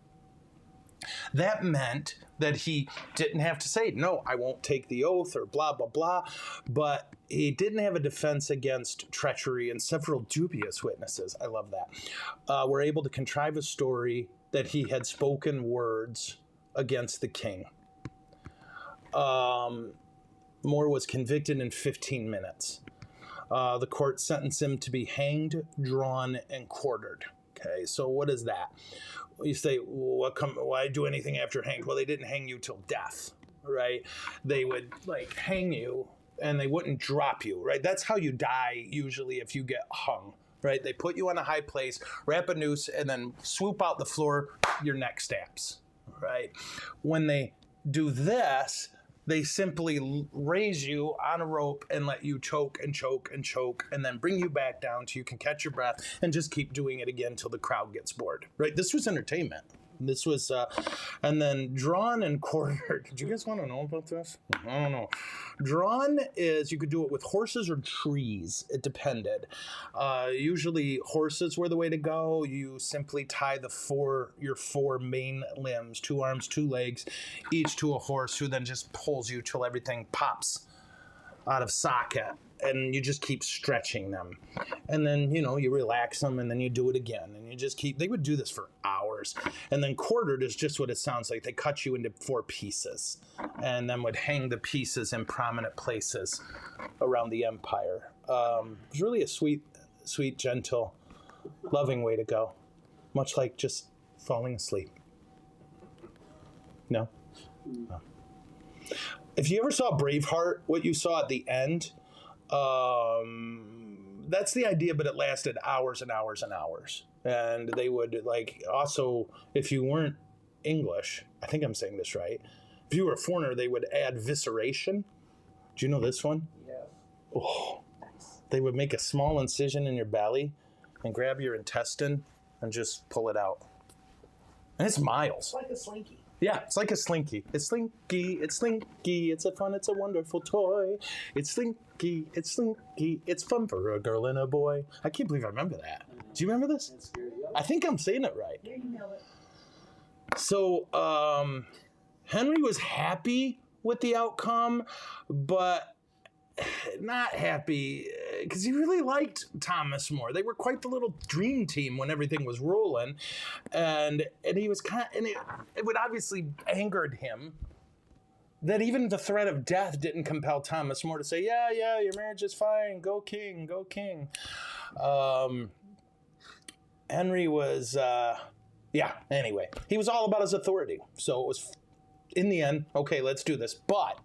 That meant that he didn't have to say, no, I won't take the oath or blah, blah, blah. But he didn't have a defense against treachery, and several dubious witnesses, I love that, were able to contrive a story that he had spoken words against the king. Moore was convicted in 15 minutes. The court sentenced him to be hanged, drawn, and quartered. Okay, so what is that? You say, well, why do anything after hanged? Well, they didn't hang you till death, right? They would like hang you and they wouldn't drop you, right? That's how you die usually if you get hung, right? They put you on a high place, wrap a noose, and then swoop out the floor, your neck snaps, right? When they do this, they simply raise you on a rope and let you choke and choke and choke and then bring you back down till you can catch your breath and just keep doing it again till the crowd gets bored, right? This was entertainment. This was, and then drawn and quartered. Did you guys want to know about this? I don't know. Drawn is, you could do it with horses or trees. It depended. Usually horses were the way to go. You simply tie your four main limbs, 2 arms, 2 legs, each to a horse who then just pulls you till everything pops out of socket. And you just keep stretching them. And then, you relax them and then you do it again. And you just they would do this for hours. And then quartered is just what it sounds like. They cut you into 4 pieces and then would hang the pieces in prominent places around the empire. It was really a sweet, sweet, gentle, loving way to go. Much like just falling asleep. No? No. If you ever saw Braveheart, what you saw at the end, that's the idea, but it lasted hours and hours and hours. And they would also, if you weren't English, I think I'm saying this right, if you were a foreigner, they would add visceration. Do you know this one? Yeah. Oh, they would make a small incision in your belly and grab your intestine and just pull it out. And it's miles. It's like a slinky. Yeah, it's like a slinky. It's slinky, it's slinky, it's a wonderful toy. It's slinky, it's fun for a girl and a boy. I can't believe I remember that. Do you remember this? I think I'm saying it right. Yeah, you nailed it. So, Henry was happy with the outcome, but not happy because he really liked Thomas More. They were quite the little dream team when everything was rolling, and he was it would obviously angered him that even the threat of death didn't compel Thomas More to say, yeah, your marriage is fine, go king. Henry was anyway, he was all about his authority, so it was in the end, okay, let's do this. But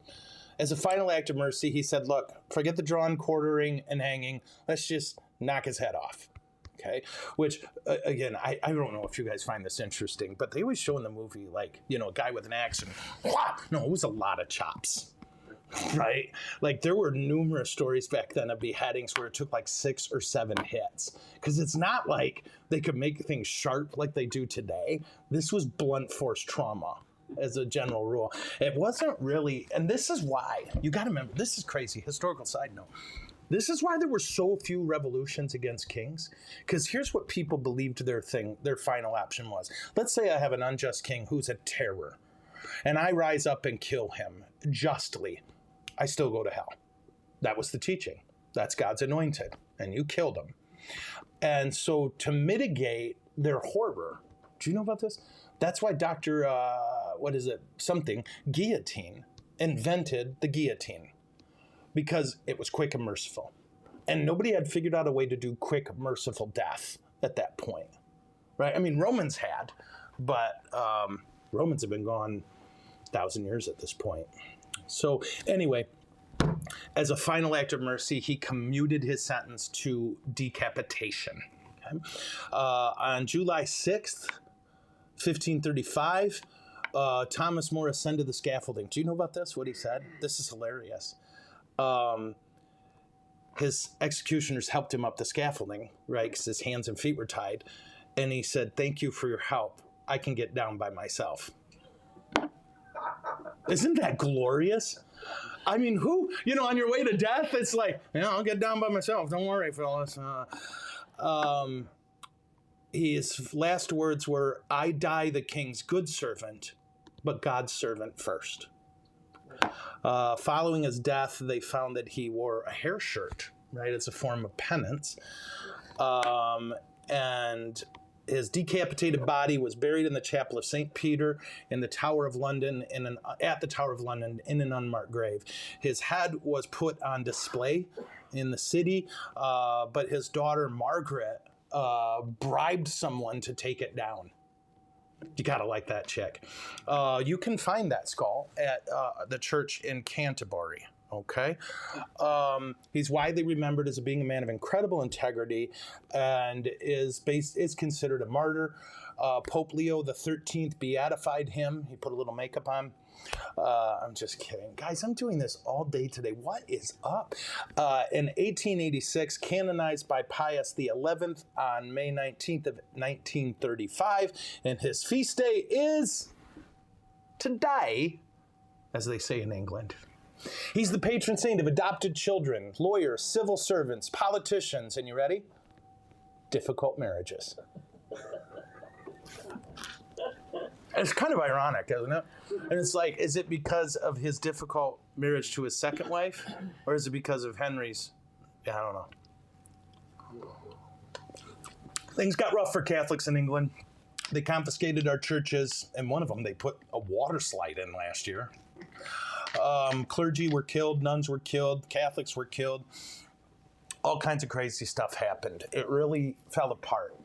as a final act of mercy, he said, look, forget the drawn, quartering, and hanging. Let's just knock his head off. Okay? Which, again, I don't know if you guys find this interesting, but they always show in the movie, a guy with an axe and, no, it was a lot of chops. Right? There were numerous stories back then of beheadings where it took 6 or 7 hits. Because it's not like they could make things sharp like they do today. This was blunt force trauma. As a general rule, it wasn't really, and this is why, you got to remember, this is crazy, historical side note. This is why there were so few revolutions against kings, because here's what people believed their final option was. Let's say I have an unjust king who's a terror, and I rise up and kill him justly. I still go to hell. That was the teaching. That's God's anointed, and you killed him. And so to their horror, do you know about this? That's why Dr. Guillotine invented the guillotine, because it was quick and merciful. And nobody had figured out a way to do quick, merciful death at that point, right? I mean, Romans had, but Romans have been gone 1,000 years at this point. So anyway, as a final act of mercy, he commuted his sentence to decapitation. Okay. On July 6th, 1535, Thomas More ascended the scaffolding. Do you know about this, what he said? This is hilarious. His executioners helped him up the scaffolding, right, because his hands and feet were tied. And he said, "Thank you for your help. I can get down by myself." Isn't that glorious? I mean, who, on your way to death, it's like, I'll get down by myself. Don't worry, fellas. His last words were, "I die the king's good servant, but God's servant first." Following his death, they found that he wore a hair shirt, right? It's a form of penance. And his decapitated body was buried in the chapel of St. Peter in the Tower of London, at the Tower of London in an unmarked grave. His head was put on display in the city, but his daughter Margaret bribed someone to take it down. You gotta like that chick. You can find that skull at the church in Canterbury. Okay, he's widely remembered as being a man of incredible integrity, and is considered a martyr. Pope Leo XIII beatified him. He put a little makeup on. I'm just kidding, guys. I'm doing this all day today. What is up? In 1886, canonized by Pius XI on May 19th of 1935, and his feast day is today, as they say in England. He's the patron saint of adopted children, lawyers, civil servants, politicians, and you ready? Difficult marriages. It's kind of ironic, isn't it? And it's like, is it because of his difficult marriage to his second wife? Or is it because of Henry's? I don't know. Things got rough for Catholics in England. They confiscated our churches, and one of them they put a water slide in last year. Clergy were killed, nuns were killed, Catholics were killed. All kinds of crazy stuff happened. It really fell apart.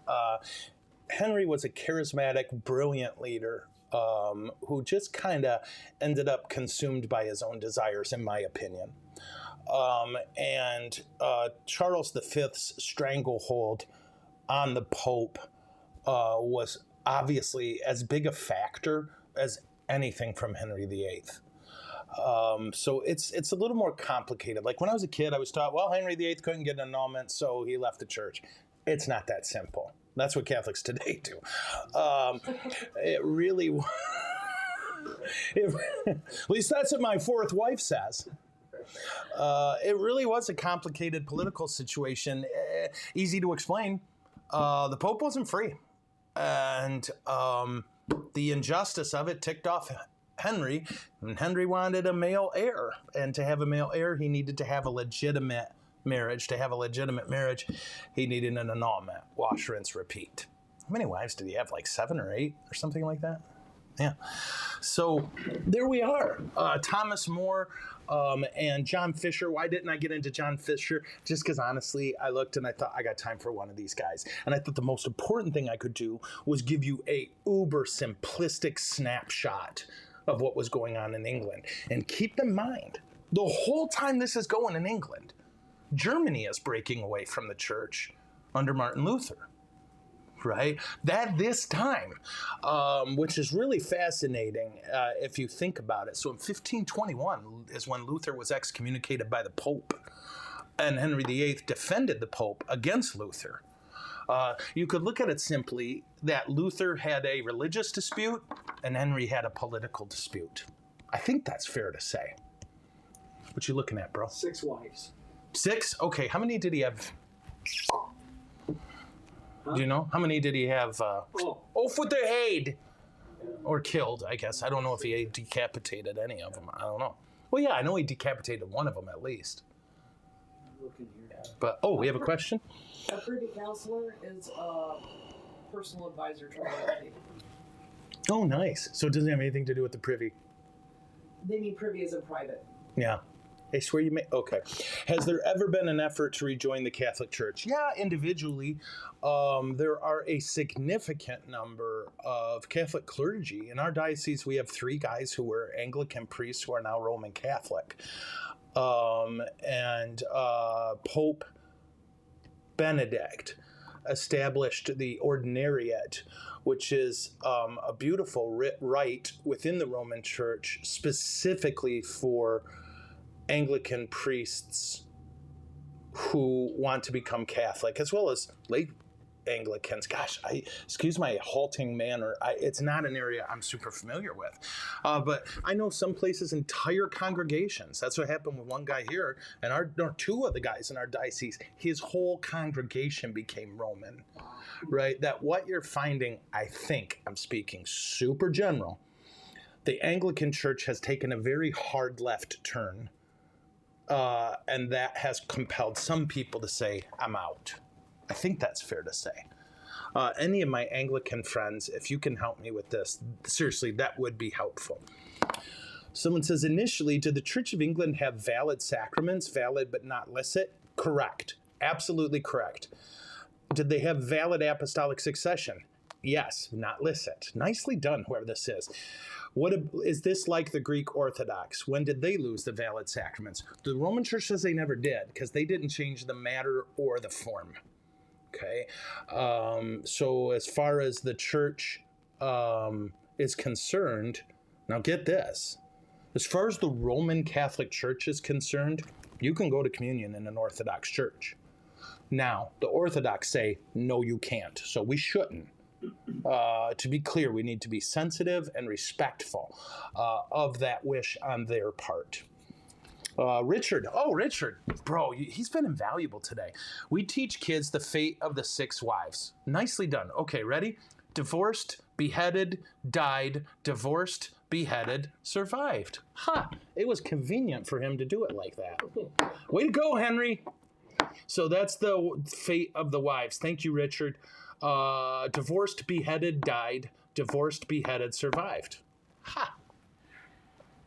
Henry was a charismatic, brilliant leader who just kind of ended up consumed by his own desires, in my opinion. And Charles V's stranglehold on the Pope was obviously as big a factor as anything from Henry VIII. So it's a little more complicated. Like when I was a kid, I was taught, well, Henry VIII couldn't get an annulment, so he left the church. It's not that simple. That's what Catholics today do. It really, at least that's what my fourth wife says. It really was a complicated political situation, easy to explain. The Pope wasn't free, and the injustice of it ticked off Henry, and Henry wanted a male heir, and to have a male heir, he needed to have a legitimate marriage. To have a legitimate marriage, he needed an annulment. Wash, rinse, repeat. How many wives did he have? Like 7 or 8 or something like that? Yeah. So there we are. Thomas More and John Fisher. Why didn't I get into John Fisher? Just because honestly, I looked and I thought I got time for one of these guys. And I thought the most important thing I could do was give you a uber simplistic snapshot of what was going on in England. And keep in mind, the whole time this is going in England, Germany is breaking away from the church under Martin Luther, right? That this time, which is really fascinating if you think about it. So in 1521 is when Luther was excommunicated by the Pope, and Henry VIII defended the Pope against Luther. You could look at it simply that Luther had a religious dispute and Henry had a political dispute. I think that's fair to say. What you looking at, bro? 6 wives. 6? Okay, how many did he have? Do you know? How many did he have? Off with their head. Or killed, I guess. I don't know if he decapitated any of them. I don't know. Well, yeah, I know he decapitated one of them at least. Looking here. But, we have a question? A privy counselor is a personal advisor to royalty. Oh, nice. So it doesn't have anything to do with the privy. They mean privy as in private. Yeah. I swear you may. Okay. Has there ever been an effort to rejoin the Catholic Church? Yeah, individually. There are a significant number of Catholic clergy. In our diocese, we have 3 guys who were Anglican priests who are now Roman Catholic. And Pope Benedict established the ordinariate, which is a beautiful rite within the Roman Church, specifically for Anglican priests who want to become Catholic, as well as lay Anglicans. Gosh, excuse my halting manner. It's not an area I'm super familiar with. But I know some places, entire congregations. That's what happened with one guy here, and two of the guys in our diocese, his whole congregation became Roman, right? That what you're finding, I think, I'm speaking super general, the Anglican Church has taken a very hard left turn, and that has compelled some people to say, I'm out. I think that's fair to say. Any of my Anglican friends, if you can help me with this, seriously, that would be helpful. Someone says, initially, did the Church of England have valid sacraments, valid but not licit? Correct. Absolutely correct. Did they have valid apostolic succession? Yes, not licit. Nicely done, whoever this is. Is this like the Greek Orthodox? When did they lose the valid sacraments? The Roman Church says they never did, because they didn't change the matter or the form. Okay, so as far as the church is concerned, now get this. As far as the Roman Catholic Church is concerned, you can go to communion in an Orthodox church. Now, the Orthodox say, no, you can't, so we shouldn't. To be clear, we need to be sensitive and respectful of that wish on their part. Richard, bro, he's been invaluable today. We teach kids the fate of the 6 wives. Nicely done. Okay, ready? Divorced, beheaded, died, divorced, beheaded, survived. It was convenient for him to do it like that. Way to go, Henry. So that's the fate of the wives. Thank you, Richard. Divorced, beheaded, died, divorced, beheaded, survived.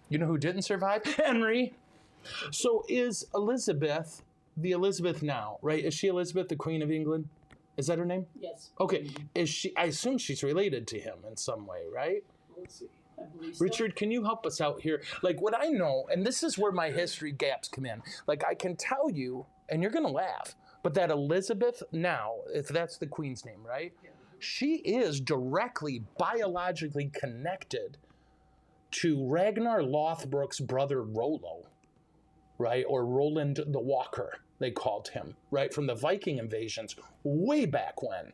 You know who didn't survive? Henry. So is Elizabeth the Elizabeth now, right? Is she Elizabeth, the Queen of England? Is that her name? Yes. Okay. Is she? I assume she's related to him in some way, right? Let's see. I believe so. Richard, can you help us out here? Like, what I know, and this is where my history gaps come in. Like, I can tell you, and you're going to laugh, but that Elizabeth now, if that's the Queen's name, right? Yeah. She is directly biologically connected to Ragnar Lothbrok's brother Rollo, right? Or Roland the Walker, they called him, right? From the Viking invasions way back when.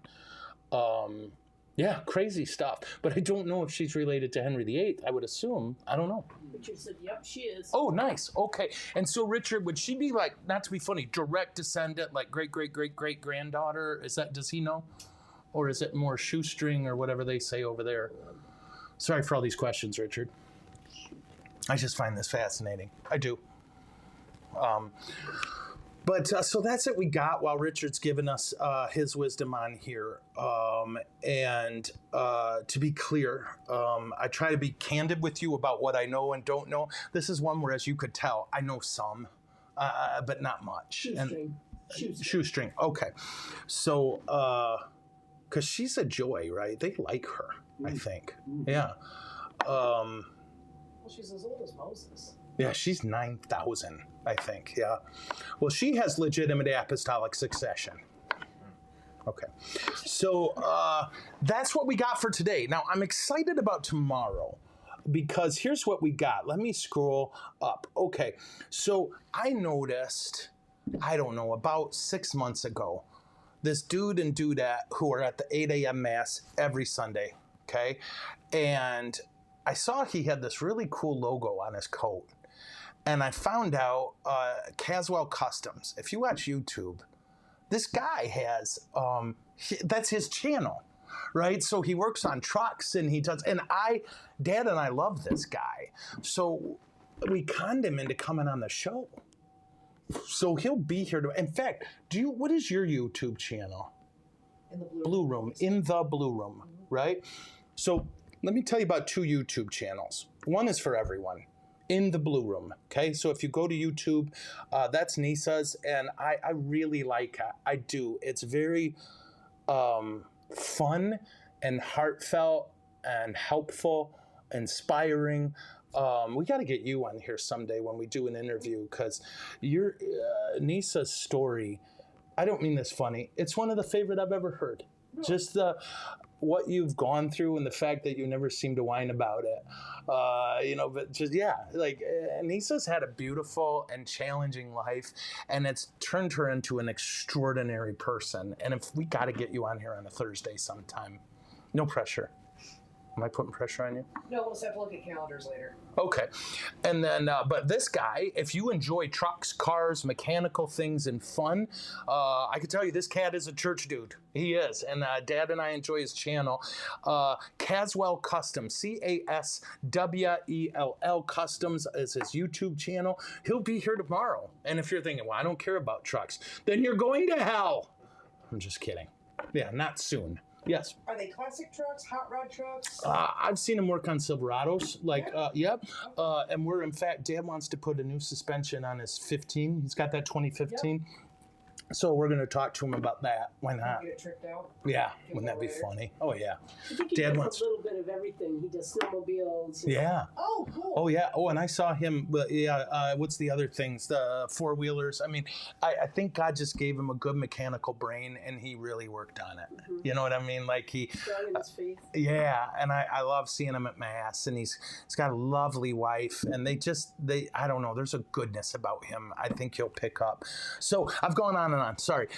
Yeah, crazy stuff. But I don't know if she's related to Henry VIII. I would assume. I don't know. Richard said, yep, she is. Oh, nice. Okay. And so, Richard, would she be like, not to be funny, direct descendant, like great-great-great-great-granddaughter? Does he know? Or is it more shoestring or whatever they say over there? Sorry for all these questions, Richard. I just find this fascinating. I do. So that's what we got while Richard's given us his wisdom on here. To be clear, I try to be candid with you about what I know and don't know. This is one where, as you could tell, I know some, but not much. Shoestring. Okay. So, because she's a joy, right? They like her, I think. Yeah. Well, she's as old as Moses. Yeah, she's 9,000, I think. Yeah. Well, she has legitimate apostolic succession. Okay. So that's what we got for today. Now, I'm excited about tomorrow because here's what we got. Let me scroll up. Okay. So I noticed, I don't know, about 6 months ago, this dude and dudette who are at the 8 a.m. Mass every Sunday. Okay. And I saw he had this really cool logo on his coat. And I found out Caswell Customs. If you watch YouTube, this guy has, that's his channel, right? So he works on trucks and he does, and Dad and I love this guy. So we conned him into coming on the show. So he'll be here. In fact, what is your YouTube channel? In the Blue Room. In the Blue Room, right? So let me tell you about 2 YouTube channels. One is for everyone. In the Blue Room, okay? So if you go to YouTube, that's Nisa's, and I really like it. I do. It's very fun and heartfelt and helpful, inspiring. We got to get you on here someday when we do an interview, because your Nisa's story I don't mean this funny. It's one of the favorite I've ever heard. Really? Just what you've gone through and the fact that you never seem to whine about it. But just, yeah, like Anissa's had a beautiful and challenging life, and it's turned her into an extraordinary person. And if we got to get you on here on a Thursday sometime, no pressure. Am I putting pressure on you? No, we'll just have to look at calendars later. Okay. And then, but this guy, if you enjoy trucks, cars, mechanical things, and fun, I can tell you this cat is a church dude. He is. And Dad and I enjoy his channel. Caswell Customs, Caswell Customs is his YouTube channel. He'll be here tomorrow. And if you're thinking, well, I don't care about trucks, then you're going to hell. I'm just kidding. Yeah, not soon. Yes. Are they classic trucks, hot rod trucks? I've seen him work on Silverados. Yep. And we're, in fact, Dad wants to put a new suspension on his 15. He's got that 2015. Yep. So we're going to talk to him about that. Why not? Get it tricked out? Yeah. Wouldn't that be funny? Oh, yeah. I think he Dad does wants a little bit of everything. He does snowmobiles. Yeah. Oh, cool. Oh, yeah. Oh, and I saw him. What's the other things? The four-wheelers. I mean, I think God just gave him a good mechanical brain, and he really worked on it. Mm-hmm. You know what I mean? Like strong in his faith. Yeah, and I love seeing him at Mass, and he's got a lovely wife, and they I don't know, there's a goodness about him I think you'll pick up. So I've gone on and on. Sorry.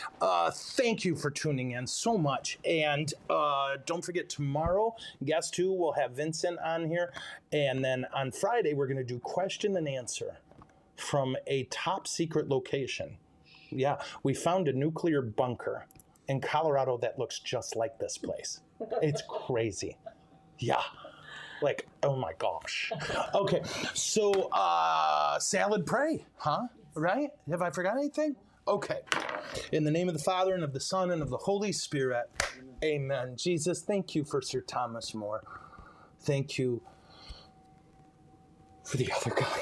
Thank you for tuning in so much. And don't forget, tomorrow, guess who? We'll have Vincent on here. And then on Friday, we're going to do question and answer from a top secret location. Yeah, we found a nuclear bunker in Colorado that looks just like this place. It's crazy. Yeah. Like, oh my gosh. Okay, so salad pray, huh? Right? Have I forgot anything? Okay. In the name of the Father, and of the Son, and of the Holy Spirit. Amen. Jesus, thank you for Sir Thomas More. Thank you for the other guy.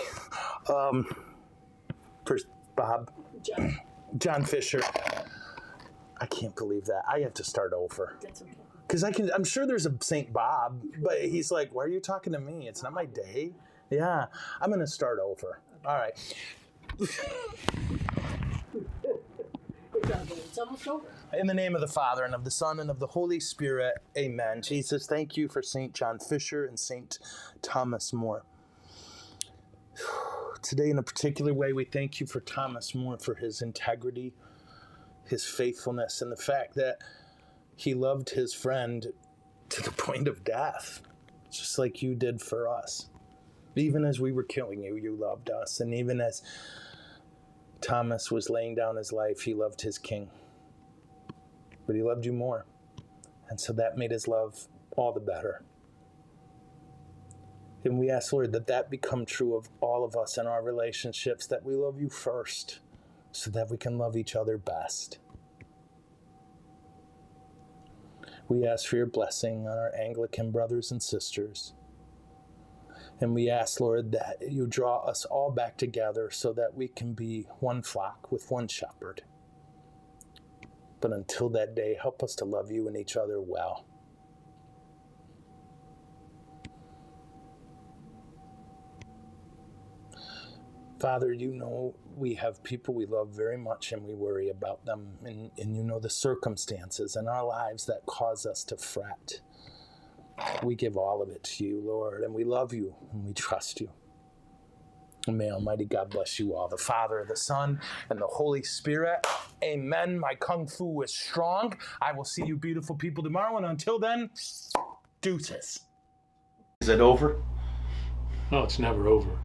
For Bob. John Fisher. I can't believe that. I have to start over. That's okay. Because I'm sure there's a St. Bob, but he's like, why are you talking to me? It's not my day. Yeah. I'm going to start over. All right. It's almost over. In the name of the Father, and of the Son, and of the Holy Spirit, amen. Jesus, thank you for St. John Fisher and St. Thomas More. Today, in a particular way, we thank you for Thomas More, for his integrity, his faithfulness, and the fact that he loved his friend to the point of death, just like you did for us. Even as we were killing you, you loved us. And even as Thomas was laying down his life, he loved his king. But he loved you more. And so that made his love all the better. And we ask, Lord, that become true of all of us in our relationships, that we love you first so that we can love each other best. We ask for your blessing on our Anglican brothers and sisters. And we ask, Lord, that you draw us all back together so that we can be one flock with one shepherd. But until that day, help us to love you and each other well. Father, you know we have people we love very much and we worry about them. And you know the circumstances in our lives that cause us to fret. We give all of it to you, Lord, and we love you and we trust you. And may Almighty God bless you all, the Father, the Son, and the Holy Spirit. Amen. My Kung Fu is strong. I will see you beautiful people tomorrow, and until then, deuces. Is it over? No, it's never over.